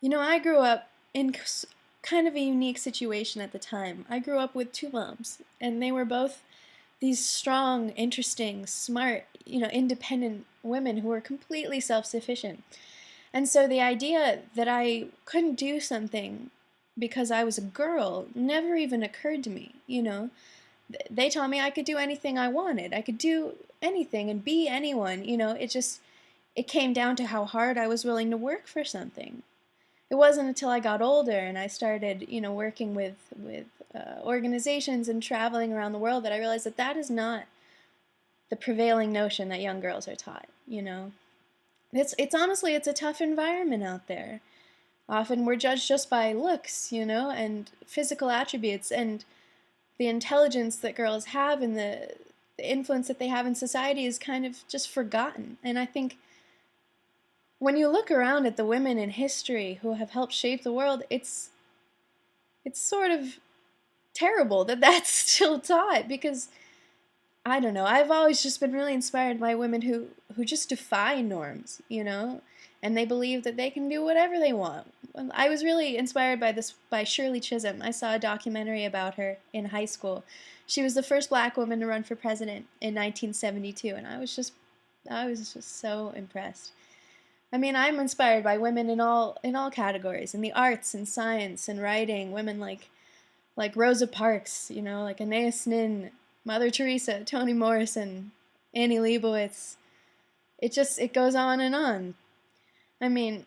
I grew up in kind of a unique situation at the time. I grew up with two moms, and they were both these strong, interesting, smart, independent women who were completely self-sufficient. And so the idea that I couldn't do something because I was a girl never even occurred to me, They taught me I could do anything I wanted. I could do anything and be anyone, it came down to how hard I was willing to work for something. It wasn't until I got older and I started, working with organizations and traveling around the world that I realized that that is not the prevailing notion that young girls are taught. It's honestly it's a tough environment out there. Often we're judged just by looks, and physical attributes and the intelligence that girls have and the influence that they have in society is kind of just forgotten. And I think when you look around at the women in history who have helped shape the world, it's sort of terrible that that's still taught because I don't know. I've always just been really inspired by women who just defy norms, and they believe that they can do whatever they want. I was really inspired by Shirley Chisholm. I saw a documentary about her in high school. She was the first black woman to run for president in 1972, and I was just so impressed. I mean, I'm inspired by women in all categories, in the arts and science and writing. Women like Rosa Parks, like Anais Nin, Mother Teresa, Toni Morrison, Annie Leibovitz. It goes on and on. I mean,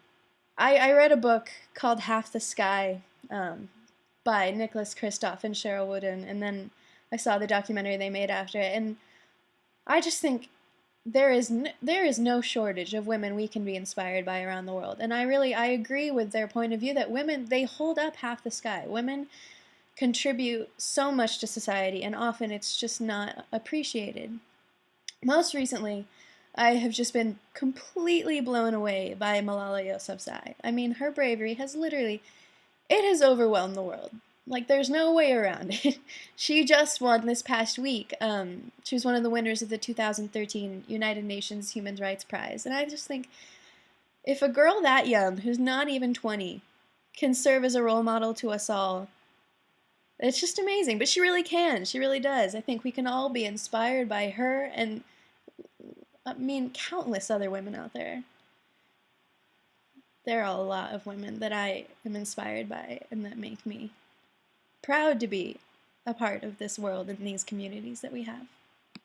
I read a book called Half the Sky by Nicholas Kristof and Cheryl Wooden, and then I saw the documentary they made after it, and I just think there is no shortage of women we can be inspired by around the world. And I agree with their point of view that women, they hold up half the sky. Women contribute so much to society, and often it's just not appreciated. Most recently, I have just been completely blown away by Malala Yousafzai. I mean, her bravery it has overwhelmed the world. Like, there's no way around it. She just won this past week. She was one of the winners of the 2013 United Nations Human Rights Prize. And I just think if a girl that young, who's not even 20, can serve as a role model to us all, it's just amazing. But she really can. She really does. I think we can all be inspired by her and, I mean, countless other women out there. There are a lot of women that I am inspired by and that make me proud to be a part of this world and these communities that we have.